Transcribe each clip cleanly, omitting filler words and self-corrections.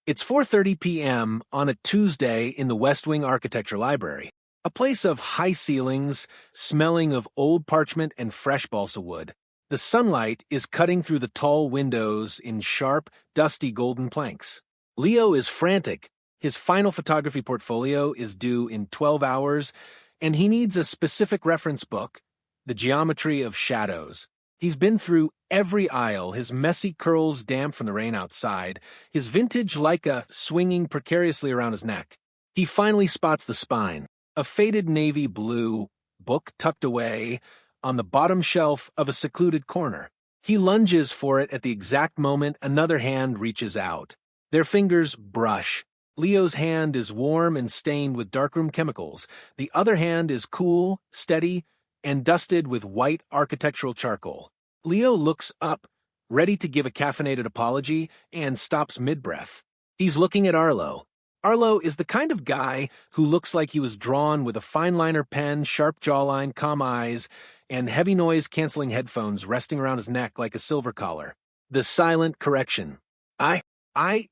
It's 4:30 p.m. on a Tuesday in the West Wing Architecture Library, a place of high ceilings, smelling of old parchment and fresh balsa wood. The sunlight is cutting through the tall windows in sharp, dusty golden planks. Leo is frantic. His final photography portfolio is due in 12 hours, and he needs a specific reference book, The Geometry of Shadows. He's been through every aisle, his messy curls damp from the rain outside, his vintage Leica swinging precariously around his neck. He finally spots the spine, a faded navy blue book tucked away on the bottom shelf of a secluded corner. He lunges for it at the exact moment another hand reaches out. Their fingers brush. Leo's hand is warm and stained with darkroom chemicals. The other hand is cool, steady, and dusted with white architectural charcoal. Leo looks up, ready to give a caffeinated apology, and stops mid-breath. He's looking at Arlo. Arlo is the kind of guy who looks like he was drawn with a fine liner pen, sharp jawline, calm eyes, and heavy noise-canceling headphones resting around his neck like a silver collar. The silent correction. I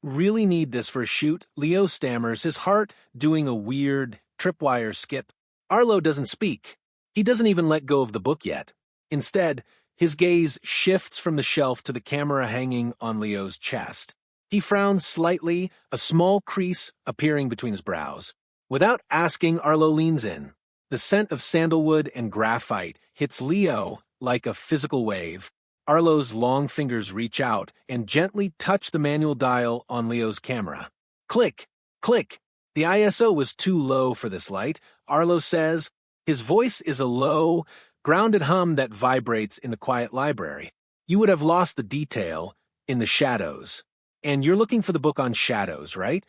really need this for a shoot, Leo stammers, his heart doing a weird tripwire skip. Arlo doesn't speak. He doesn't even let go of the book yet. Instead, his gaze shifts from the shelf to the camera hanging on Leo's chest. He frowns slightly, a small crease appearing between his brows. Without asking, Arlo leans in. The scent of sandalwood and graphite hits Leo like a physical wave. Arlo's long fingers reach out and gently touch the manual dial on Leo's camera. Click, click. The ISO was too low for this light, Arlo says. His voice is a low, grounded hum that vibrates in the quiet library. You would have lost the detail in the shadows. And you're looking for the book on shadows, right?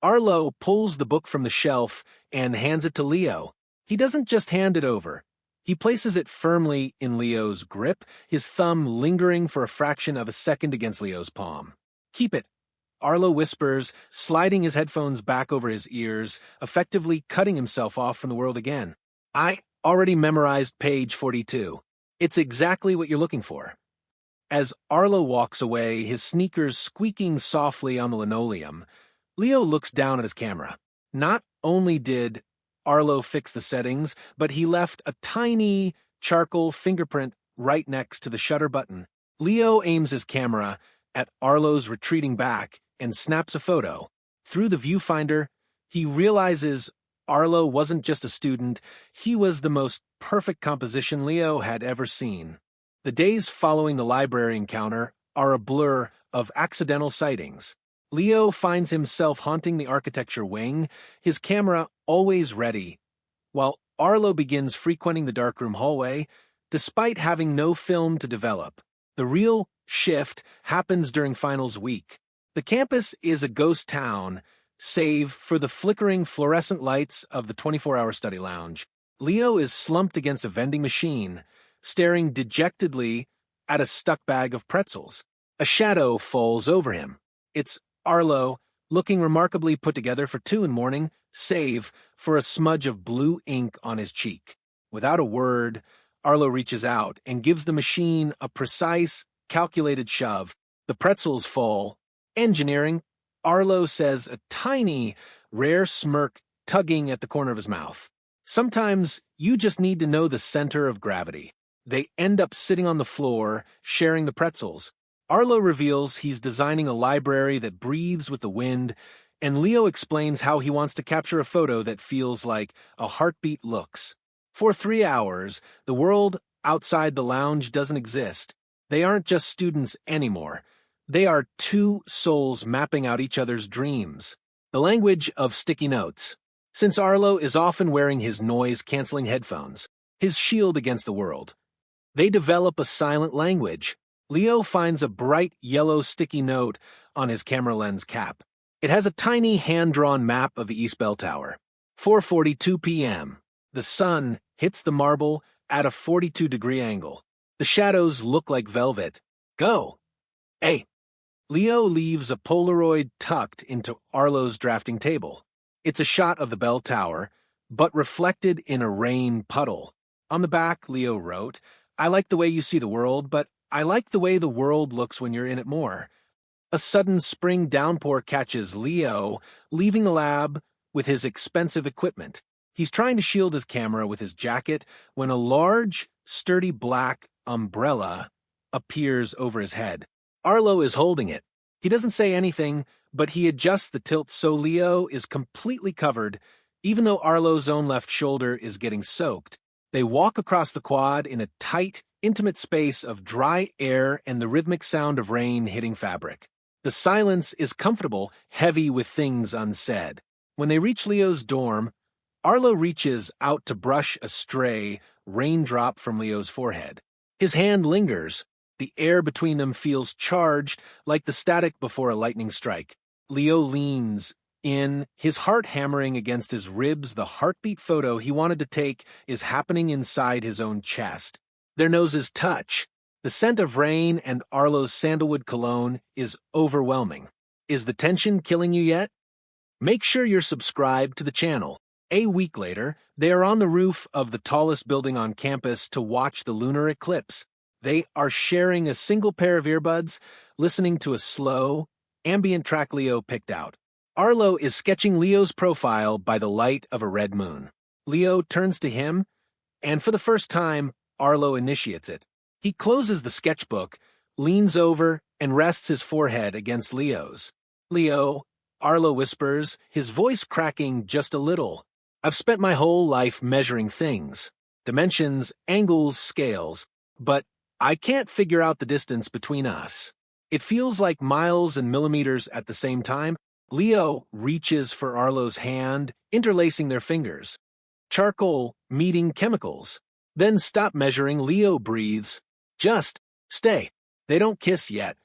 Arlo pulls the book from the shelf and hands it to Leo. He doesn't just hand it over. He places it firmly in Leo's grip, his thumb lingering for a fraction of a second against Leo's palm. Keep it, Arlo whispers, sliding his headphones back over his ears, effectively cutting himself off from the world again. I already memorized page 42. It's exactly what you're looking for. As Arlo walks away, his sneakers squeaking softly on the linoleum, Leo looks down at his camera. Not only did Arlo fixed the settings, but he left a tiny charcoal fingerprint right next to the shutter button. Leo aims his camera at Arlo's retreating back and snaps a photo. Through the viewfinder, he realizes Arlo wasn't just a student, he was the most perfect composition Leo had ever seen. The days following the library encounter are a blur of accidental sightings. Leo finds himself haunting the architecture wing, his camera always ready, while Arlo begins frequenting the darkroom hallway, despite having no film to develop. The real shift happens during finals week. The campus is a ghost town, save for the flickering fluorescent lights of the 24-hour study lounge. Leo is slumped against a vending machine, staring dejectedly at a stuck bag of pretzels. A shadow falls over him. It's Arlo, looking remarkably put together for 2 in the morning, save for a smudge of blue ink on his cheek. Without a word, Arlo reaches out and gives the machine a precise, calculated shove. The pretzels fall. Engineering, Arlo says, a tiny, rare smirk tugging at the corner of his mouth. Sometimes you just need to know the center of gravity. They end up sitting on the floor, sharing the pretzels. Arlo reveals he's designing a library that breathes with the wind, and Leo explains how he wants to capture a photo that feels like a heartbeat looks. For 3 hours, the world outside the lounge doesn't exist. They aren't just students anymore. They are two souls mapping out each other's dreams. The language of sticky notes. Since Arlo is often wearing his noise-canceling headphones, his shield against the world, they develop a silent language. Leo finds a bright yellow sticky note on his camera lens cap. It has a tiny hand-drawn map of the East Bell Tower. 4:42 p.m. The sun hits the marble at a 42-degree angle. The shadows look like velvet. Go! Hey! Leo leaves a Polaroid tucked into Arlo's drafting table. It's a shot of the bell tower, but reflected in a rain puddle. On the back, Leo wrote, "I like the way you see the world, but I like the way the world looks when you're in it more." A sudden spring downpour catches Leo, leaving the lab with his expensive equipment. He's trying to shield his camera with his jacket when a large, sturdy black umbrella appears over his head. Arlo is holding it. He doesn't say anything, but he adjusts the tilt so Leo is completely covered, even though Arlo's own left shoulder is getting soaked. They walk across the quad in a tight, intimate space of dry air and the rhythmic sound of rain hitting fabric. The silence is comfortable, heavy with things unsaid. When they reach Leo's dorm, Arlo reaches out to brush a stray raindrop from Leo's forehead. His hand lingers. The air between them feels charged, like the static before a lightning strike. Leo leans in, his heart hammering against his ribs. The heartbeat photo he wanted to take is happening inside his own chest. Their noses touch. The scent of rain and Arlo's sandalwood cologne is overwhelming. Is the tension killing you yet? Make sure you're subscribed to the channel. A week later, they are on the roof of the tallest building on campus to watch the lunar eclipse. They are sharing a single pair of earbuds, listening to a slow, ambient track Leo picked out. Arlo is sketching Leo's profile by the light of a red moon. Leo turns to him, and for the first time, Arlo initiates it. He closes the sketchbook, leans over, and rests his forehead against Leo's. "Leo," Arlo whispers, his voice cracking just a little. "I've spent my whole life measuring things. Dimensions, angles, scales. But I can't figure out the distance between us. It feels like miles and millimeters at the same time." Leo reaches for Arlo's hand, interlacing their fingers. Charcoal meeting chemicals. Then stop measuring. Leo breathes. "Just stay." They don't kiss yet,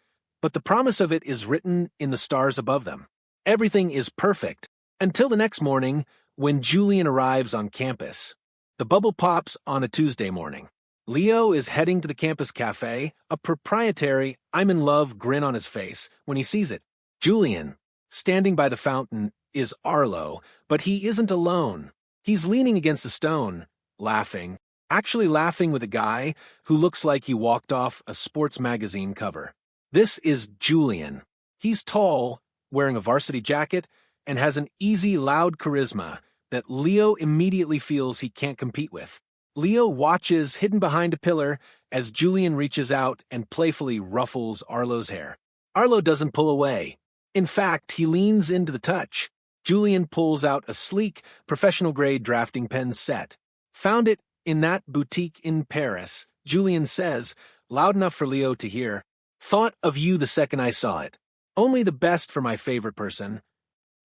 but the promise of it is written in the stars above them. Everything is perfect, until the next morning when Julian arrives on campus. The bubble pops on a Tuesday morning. Leo is heading to the campus cafe, a proprietary "I'm in love" grin on his face when he sees it. Julian, standing by the fountain, is Arlo, but he isn't alone. He's leaning against a stone, laughing. Actually laughing with a guy who looks like he walked off a sports magazine cover. This is Julian. He's tall, wearing a varsity jacket, and has an easy, loud charisma that Leo immediately feels he can't compete with. Leo watches hidden behind a pillar as Julian reaches out and playfully ruffles Arlo's hair. Arlo doesn't pull away. In fact, he leans into the touch. Julian pulls out a sleek, professional-grade drafting pen set. "Found it in that boutique in Paris," Julian says, loud enough for Leo to hear. "Thought of you the second I saw it. Only the best for my favorite person."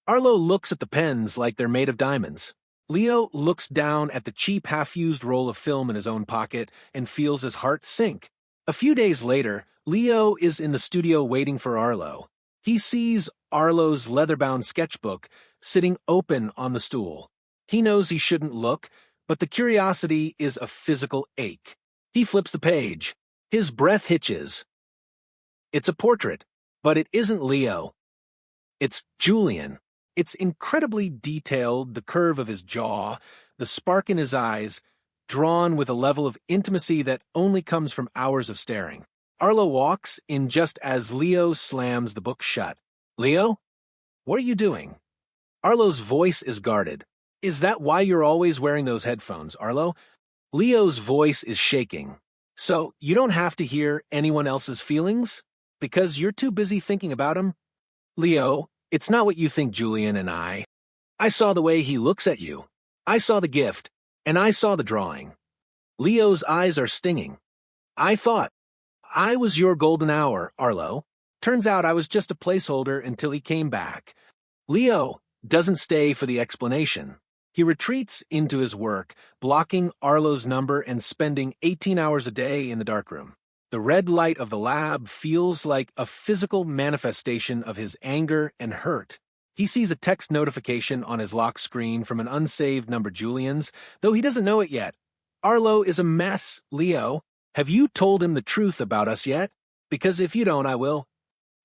Arlo looks at the pens like they're made of diamonds. Leo looks down at the cheap, half-used roll of film in his own pocket and feels his heart sink. A few days later, Leo is in the studio waiting for Arlo. He sees Arlo's leather-bound sketchbook sitting open on the stool. He knows he shouldn't look, but the curiosity is a physical ache. He flips the page. His breath hitches. It's a portrait, but it isn't Leo. It's Julian. It's incredibly detailed, the curve of his jaw, the spark in his eyes, drawn with a level of intimacy that only comes from hours of staring. Arlo walks in just as Leo slams the book shut. "Leo? What are you doing?" Arlo's voice is guarded. "Is that why you're always wearing those headphones, Arlo?" Leo's voice is shaking. "So you don't have to hear anyone else's feelings? Because you're too busy thinking about them?" "Leo, it's not what you think, Julian and I. I saw the way he looks at you. I saw the gift, and I saw the drawing." Leo's eyes are stinging. "I thought I was your golden hour, Arlo. Turns out I was just a placeholder until he came back." Leo doesn't stay for the explanation. He retreats into his work, blocking Arlo's number and spending 18 hours a day in the darkroom. The red light of the lab feels like a physical manifestation of his anger and hurt. He sees a text notification on his lock screen from an unsaved number, Julian's, though he doesn't know it yet. "Arlo is a mess, Leo. Have you told him the truth about us yet? Because if you don't, I will."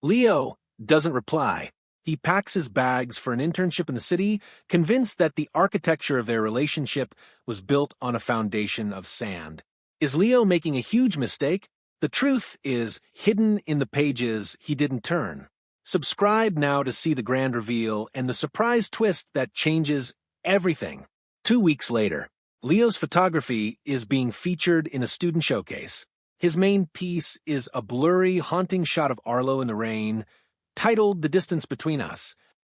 Leo doesn't reply. He packs his bags for an internship in the city, convinced that the architecture of their relationship was built on a foundation of sand. Is Leo making a huge mistake? The truth is hidden in the pages he didn't turn. Subscribe now to see the grand reveal and the surprise twist that changes everything. 2 weeks later, Leo's photography is being featured in a student showcase. His main piece is a blurry, haunting shot of Arlo in the rain, titled The Distance Between Us.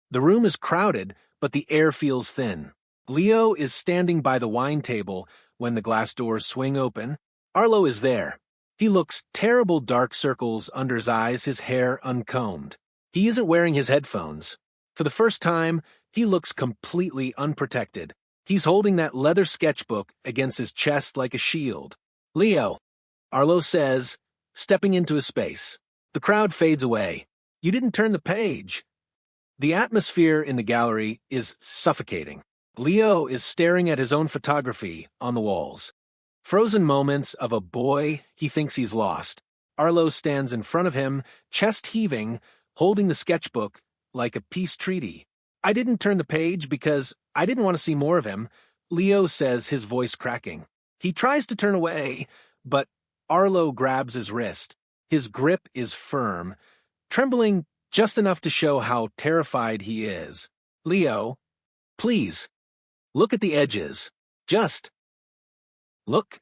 The room is crowded, but the air feels thin. Leo is standing by the wine table when the glass doors swing open. Arlo is there. He looks terrible dark circles under his eyes, his hair uncombed. He isn't wearing his headphones. For the first time, he looks completely unprotected. He's holding that leather sketchbook against his chest like a shield. "Leo," Arlo says, stepping into his space. The crowd fades away. "You didn't turn the page." The atmosphere in the gallery is suffocating. Leo is staring at his own photography on the walls. Frozen moments of a boy he thinks he's lost. Arlo stands in front of him, chest heaving, holding the sketchbook like a peace treaty. "I didn't turn the page because I didn't want to see more of him," Leo says, his voice cracking. He tries to turn away, but Arlo grabs his wrist. His grip is firm, trembling just enough to show how terrified he is. "Leo, please, look at the edges. Just look."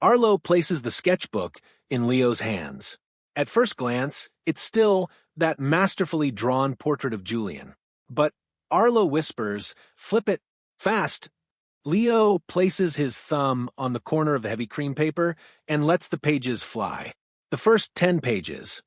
Arlo places the sketchbook in Leo's hands. At first glance, it's still that masterfully drawn portrait of Julian. But Arlo whispers, "Flip it fast." Leo places his thumb on the corner of the heavy cream paper and lets the pages fly. The first 10 pages.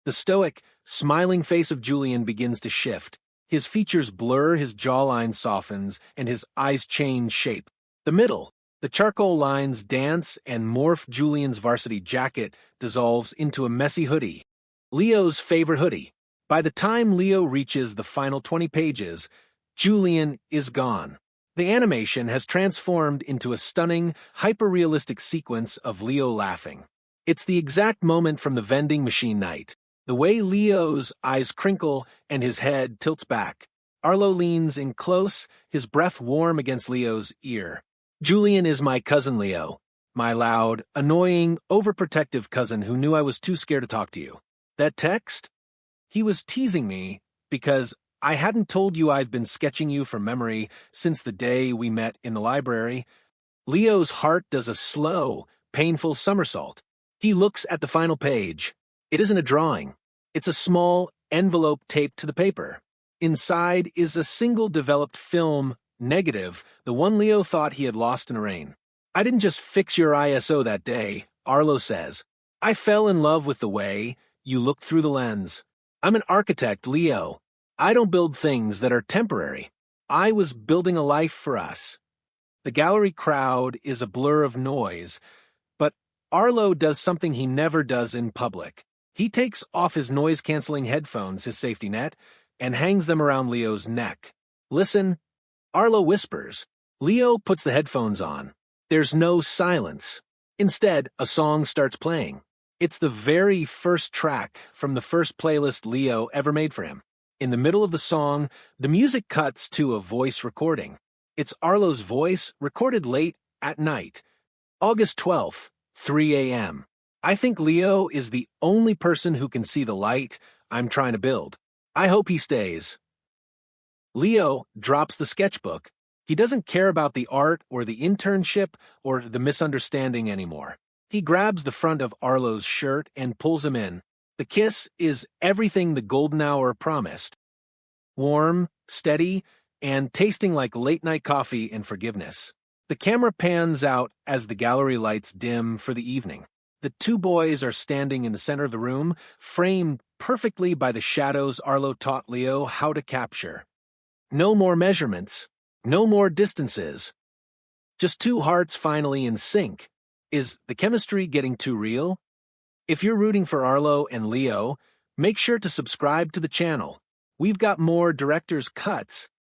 The stoic, smiling face of Julian begins to shift. His features blur, his jawline softens, and his eyes change shape. The middle. The charcoal lines dance and morph. Julian's varsity jacket dissolves into a messy hoodie. Leo's favorite hoodie. By the time Leo reaches the final 20 pages, Julian is gone. The animation has transformed into a stunning, hyper-realistic sequence of Leo laughing. It's the exact moment from the vending machine night. The way Leo's eyes crinkle and his head tilts back. Arlo leans in close, his breath warm against Leo's ear. "Julian is my cousin Leo. My loud, annoying, overprotective cousin who knew I was too scared to talk to you. That text? He was teasing me because I hadn't told you I've been sketching you from memory since the day we met in the library." Leo's heart does a slow, painful somersault. He looks at the final page. It isn't a drawing. It's a small envelope taped to the paper. Inside is a single developed film negative, the one Leo thought he had lost in the rain. "I didn't just fix your ISO that day," Arlo says. "I fell in love with the way you looked through the lens. I'm an architect, Leo. I don't build things that are temporary. I was building a life for us." The gallery crowd is a blur of noise, but Arlo does something he never does in public. He takes off his noise-canceling headphones, his safety net, and hangs them around Leo's neck. "Listen," Arlo whispers. Leo puts the headphones on. There's no silence. Instead, a song starts playing. It's the very first track from the first playlist Leo ever made for him. In the middle of the song, the music cuts to a voice recording. It's Arlo's voice, recorded late at night. August 12th, 3 a.m. "I think Leo is the only person who can see the light I'm trying to build. I hope he stays." Leo drops the sketchbook. He doesn't care about the art or the internship or the misunderstanding anymore. He grabs the front of Arlo's shirt and pulls him in. The kiss is everything the golden hour promised. Warm, steady, and tasting like late-night coffee and forgiveness. The camera pans out as the gallery lights dim for the evening. The two boys are standing in the center of the room, framed perfectly by the shadows Arlo taught Leo how to capture. No more measurements, no more distances. Just two hearts finally in sync. Is the chemistry getting too real? If you're rooting for Arlo and Leo, make sure to subscribe to the channel. We've got more director's cuts